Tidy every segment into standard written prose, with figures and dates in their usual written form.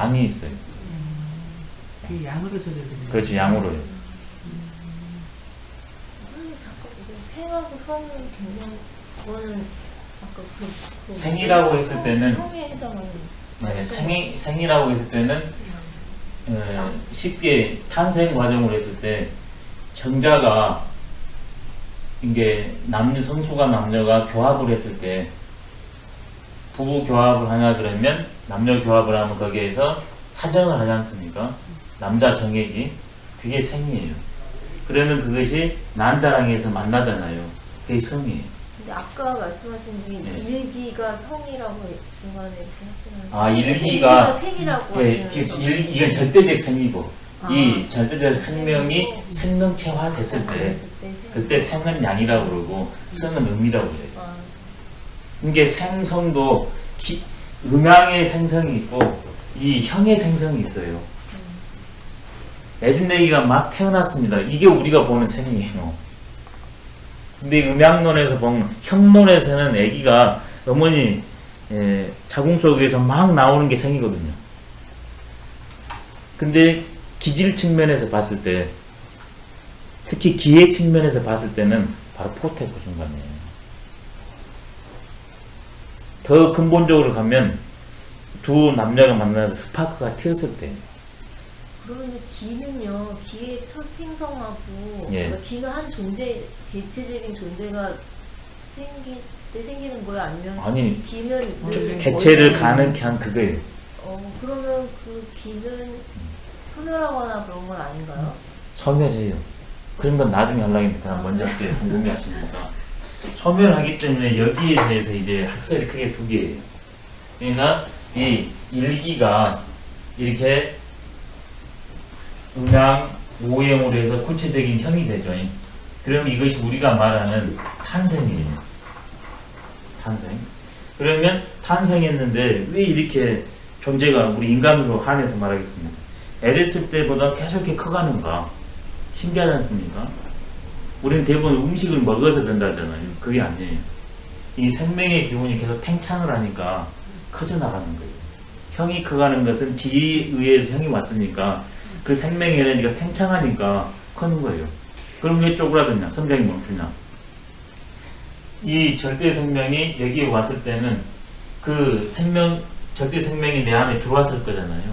양이 있어요. 그 양으로 조절되는 그렇죠. 양으로요. 잠깐 생하고 성은 굉장히 그거는 아까 생이라고 했을 때는 성에 해당하는 네, 생이라고 했을 때는 쉽게 탄생 과정으로 했을 때 정자가 이게 성수가 남녀가 교합을 했을 때 부부 교합을 하냐 그러면 남녀 교합을 하면 거기에서 사정을 하지 않습니까? 남자 정액이 그게 생이에요. 그러면 그것이 난자랑에서 만나잖아요. 그게 성이에요. 근데 아까 말씀하신 게 네. 일기가 성이라고 중간에 이렇게 하시는 아, 일기가 생이라고 네, 하시는 이건 절대적 생이고 이 절대적 생명이 생명체화 됐을 때 그때 생은 양이라고 그러고 성은 음이라고 그래요. 이게 생성도 음양의 생성이 있고 이 형의 생성이 있어요. 애들내기가 막 태어났습니다. 이게 우리가 보는 생이에요. 근데 음양론에서 보면 형론에서는 애기가 어머니 자궁 속에서 막 나오는 게 생이거든요. 근데 기질 측면에서 봤을 때 특히 기의 측면에서 봤을 때는 바로 포테코 순간이에요. 더 근본적으로 가면 두 남녀가 만나서 스파크가 튀었을 때 그러면 기는요, 기의 첫 생성하고 예. 그러니까 기는 한 존재, 개체적인 존재가 생길 때 생기는 거예요? 아니면 아니 기는 늘 개체를 원래- 가능케 한 그거예요. 그러면 그 기는 소멸하거나 그런 건 아닌가요? 소멸해요. 그런 건 나중에 하려고 했는데 그냥 먼저 할게요. 궁금해하시니까. 소멸하기 때문에 여기에 대해서 이제 학설이 크게 두 개예요. 그러니까 이 일기가 이렇게 음양 오행으로 해서 구체적인 형이 되죠. 그럼 이것이 우리가 말하는 탄생이에요. 탄생. 그러면 탄생했는데 왜 이렇게 존재가 우리 인간으로 한해서 말하겠습니다. 애랬을 때보다 계속 이렇게 커가는가? 신기하지 않습니까? 우리는 대부분 음식을 먹어서 된다잖아요. 그게 아니에요. 이 생명의 기운이 계속 팽창을 하니까 커져나가는 거예요. 형이 커가는 것은 기에 의해서 형이 왔으니까 그 생명의 에너지가 팽창하니까 커는 거예요. 그럼 왜 쪼그라드냐? 성장이 멈추냐? 이 절대 생명이 여기에 왔을 때는 그 절대 생명이 내 안에 들어왔을 거잖아요.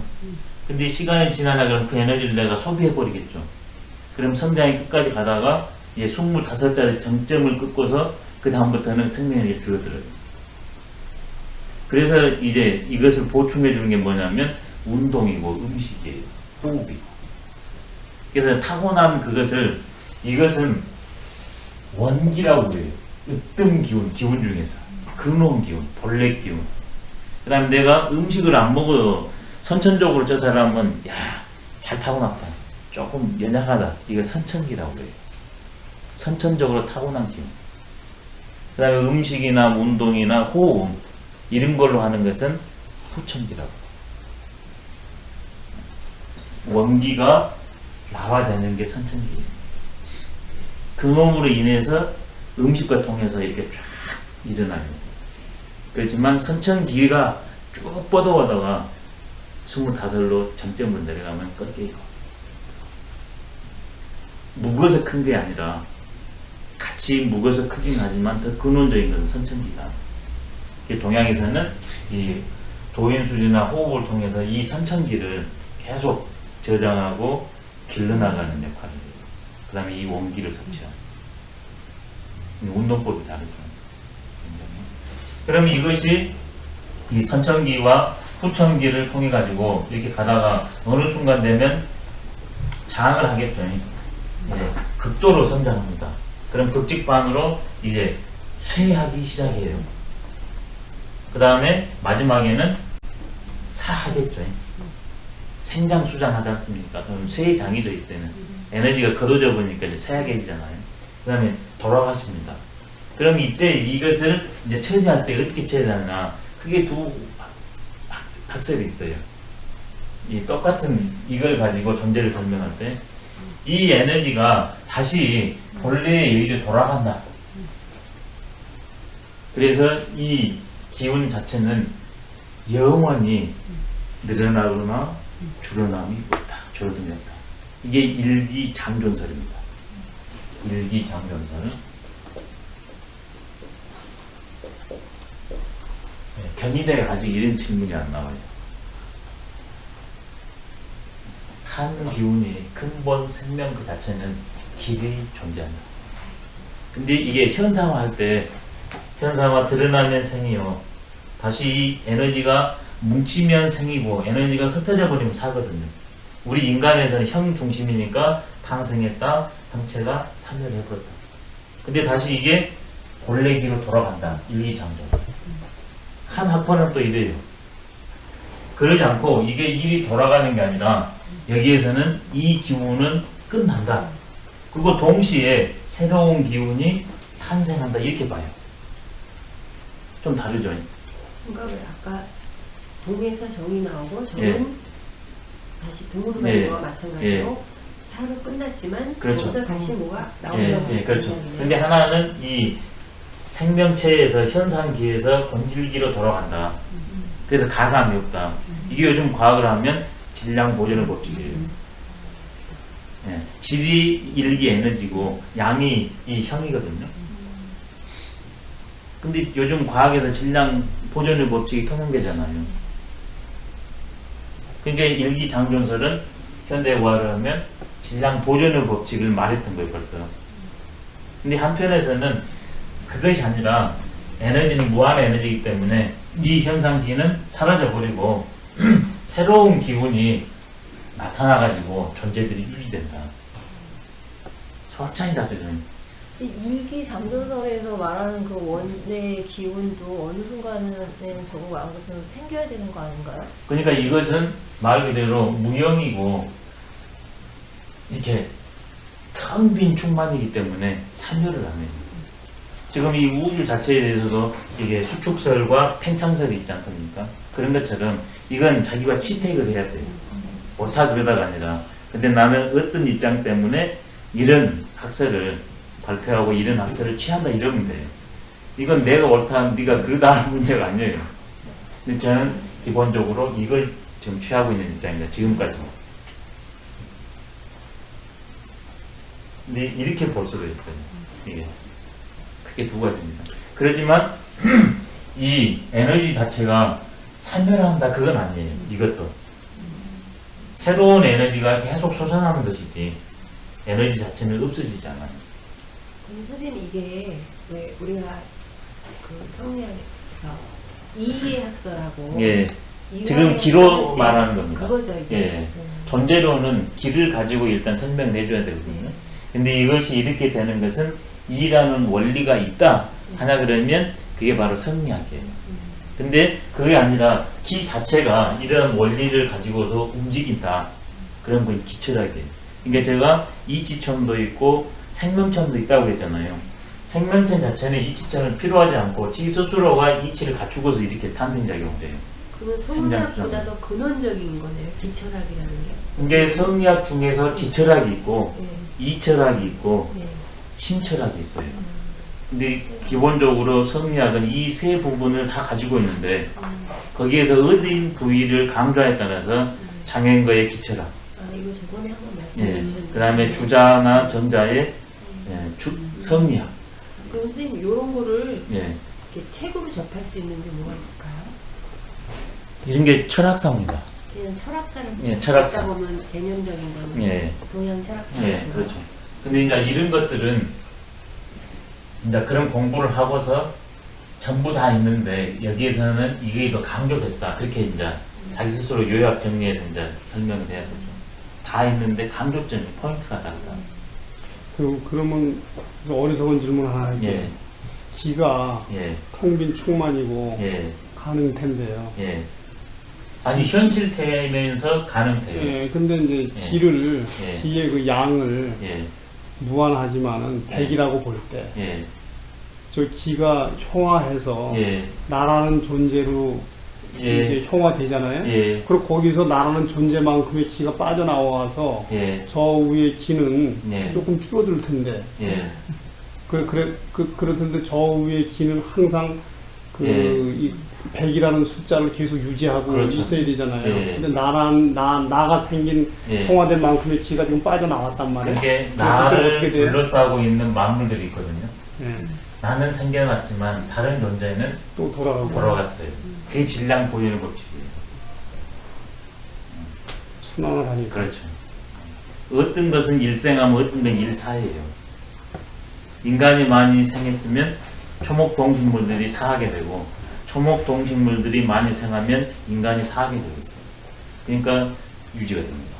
근데 시간이 지나냐 그러면 그 에너지를 내가 소비해버리겠죠. 그럼 성장이 끝까지 가다가 이제 25짜리 정점을 끊고서 그 다음부터는 생명이 줄어들어요. 그래서 이제 이것을 보충해 주는 게 뭐냐면 운동이고 음식이에요. 호흡이고. 그래서 타고난 이것은 원기라고 해요. 으뜸 기운 중에서. 근원 기운, 본래 기운. 그 다음에 내가 음식을 안 먹어도 선천적으로 저 사람은 잘 타고났다. 조금 연약하다. 이걸 선천기라고 해요. 선천적으로 타고난 기운. 그 다음에 음식이나 운동이나 호흡 이런 걸로 하는 것은 후천기라고. 원기가 나와되는 게 선천기예요. 근원으로 인해서 음식과 통해서 이렇게 쫙 일어나요. 그렇지만 선천기가 쭉 뻗어가다가 25로 정점으로 내려가면 꺾여요. 묵어서 큰 게 아니라 같이 묵어서 크긴 하지만 더 근원적인 것은 선천기다. 동양에서는 이 도인수지나 호흡을 통해서 이 선천기를 계속 저장하고 길러나가는 역할을 해요. 그 다음에 이 원기를 섭취하는. 운동법이 다르죠. 그러면 이것이 이 선천기와 후천기를 통해 가지고 이렇게 가다가 어느 순간 되면 장을 하겠죠. 이제 극도로 성장합니다. 그럼 극직반으로 이제 쇠하기 시작해요. 그 다음에 마지막에는 사하겠죠. 생장수장 하지 않습니까? 그럼 쇠장이죠. 이때는 에너지가 걷어져 보니까 이제 쇠하게지잖아요. 그 다음에 돌아가십니다. 그럼 이때 이것을 이제 처리할 때 어떻게 처리하느냐? 그게 두 학설이 있어요. 이 똑같은 이걸 가지고 존재를 설명할 때 이 에너지가 다시 본래의 여기로 돌아간다. 그래서 이 기운 자체는 영원히 늘어나거나 줄어남이 없다. 줄어듦이 없다. 이게 일기장존설입니다. 일기장존설. 네, 견이대가 아직 이런 질문이 안 나와요. 한 기운이 근본 생명 그 자체는 길이 존재한다. 근데 이게 현상화할 때 현상화 드러나면 생이요. 다시 이 에너지가 뭉치면 생이고 에너지가 흩어져 버리면 사거든요. 우리 인간에서는 형 중심이니까 탄생했다. 형체가 산멸해버렸다. 근데 다시 이게 본래기로 돌아간다. 일기장존. 한 학파는 또 이래요. 그러지 않고 이게 일이 돌아가는 게 아니라 여기에서는 이 기운은 끝난다. 그리고 동시에 새로운 기운이 탄생한다. 이렇게 봐요. 좀 다르죠? 그러니까 왜 아까 동에서 정이 나오고 정은 예. 다시 동으로 가는 예. 거와 마찬가지로 사로 끝났지만 그렇죠. 거기서 다시 뭐가 나온다고 예, 그렇죠. 근데 하나는 이 생명체에서 현상기에서 본질기로 돌아간다. 그래서 가감이 없다. 이게 요즘 과학을 하면 질량 보존의 법칙이에요. 예, 질이 일기 에너지고 양이 이 형이거든요. 근데 요즘 과학에서 질량 보존의 법칙이 통용되잖아요. 그러니까 일기장존설은 현대화를 하면 질량 보존의 법칙을 말했던 거예요, 벌써. 근데 한편에서는 그것이 아니라 에너지는 무한의 에너지이기 때문에 이 현상기는 사라져버리고 새로운 기운이 나타나가지고 존재들이 유지된다. 소합장이 다르죠. 일기장존설에서 말하는 그 원의 기운도 어느 순간에는 저거 말한 것처럼 생겨야 되는 거 아닌가요? 그러니까 이것은 말 그대로 무형이고 이렇게 텅 빈 충만이기 때문에 산멸을 안 해요. 지금 이 우주 자체에 대해서도 이게 수축설과 팽창설이 있지 않습니까? 그런 것처럼 이건 자기가 치택을 해야 돼요. 옳다 그러다가 아니라. 근데 나는 어떤 입장 때문에 이런 학설을 발표하고 이런 학설을 취한다 이러면 돼요. 이건 내가 옳다, 네가 그러다 하는 문제가 아니에요. 근데 저는 기본적으로 이걸 지금 취하고 있는 입장입니다. 지금까지. 근데 이렇게 볼 수도 있어요. 이게 크게 두 가지입니다. 그렇지만 이 에너지 자체가 산멸한다 그건 아니에요. 이것도 새로운 에너지가 계속 솟아나는 것이지 에너지 자체는 없어지지 않아요. 선생님 이게 왜 우리가 그 성리학에서 이해 학설하고 예. 이해 지금 기로 말하는 겁니다. 그거죠 이게. 예. 존재로는 기를 가지고 일단 설명해줘야 되거든요. 근데 이것이 이렇게 되는 것은 이라는 원리가 있다 하나 그러면 그게 바로 성리학이에요. 근데 그게 아니라 기 자체가 이런 원리를 가지고서 움직인다. 그런 건 기철학이에요. 그러니까 제가 이치천도 있고 생명천도 있다고 했잖아요. 생명천 자체는 이치천을 필요하지 않고 지 스스로가 이치를 갖추고서 이렇게 탄생작용을 해요. 그러면 성리학보다 더 근원적인 거네요. 기철학이라는 게. 이게 성리학 중에서 기철학이 있고 예. 이철학이 있고 예. 신철학이 있어요. 근데 기본적으로 성리학은 이 세 부분을 다 가지고 있는데 거기에서 어디 부위를 강조에 따라서 장애인과의 기철학. 아 이거 저번에 한번 말씀해 예. 주셨는데. 그 다음에 주자나 정자의 성리학. 그럼 선생님 이런 거를 예. 이렇게 책으로 접할 수 있는 게 뭐가 있을까요? 이런 게 철학사입니다. 그냥 철학사를 예, 철학사. 듣다 보면 개념적인 거는 예. 동양 철학사. 예, 그렇죠. 근데 이제 이런 것들은 이제 그런 공부를 하고서 전부 다 있는데 여기에서는 이게 더 강조됐다. 그렇게 이제 자기 스스로 요약 정리해서 이제 설명을 해야 되죠. 다 있는데 강조점이 포인트가 다르다. 그러면 어리석은 질문 하나 할게요. 예, 기가 예, 텅 빈 충만이고 예, 가는 텐데요. 예. 아니 현실태면서 가능해요. 예, 근데 이제 예. 기를 예. 기의 그 양을 예, 무한하지만은 예. 100이라고 볼 때 저 예, 기가 형화해서 예, 나라는 존재로 예, 이제 형화되잖아요. 예, 그리고 거기서 나라는 존재만큼의 기가 빠져나와서 예, 저 위의 기는 예. 조금 줄어들 텐데 예, 그렇던데 저 위의 기는 항상 그 예. 이 100이라는 숫자를 계속 유지하고 그렇죠. 있어야 되잖아요. 예. 근데 나가 생긴 예. 통화된 만큼의 기가 지금 빠져나왔단 말이에요. 그렇게 그래서 이제 나를 어떻게 돼요? 둘러싸고 있는 만물들이 있거든요. 예. 나는 생겨났지만 다른 존재는 또 돌아가고. 돌아갔어요. 그게 질량 보이는 법칙이에요. 순환을 하니까. 그렇죠. 어떤 것은 일생하면 어떤 건 일사예요. 인간이 많이 생했으면 초목동식물들이 사하게 되고 초목동식물들이 많이 생하면 인간이 사하게 되고 있어요. 그러니까 유지가 됩니다.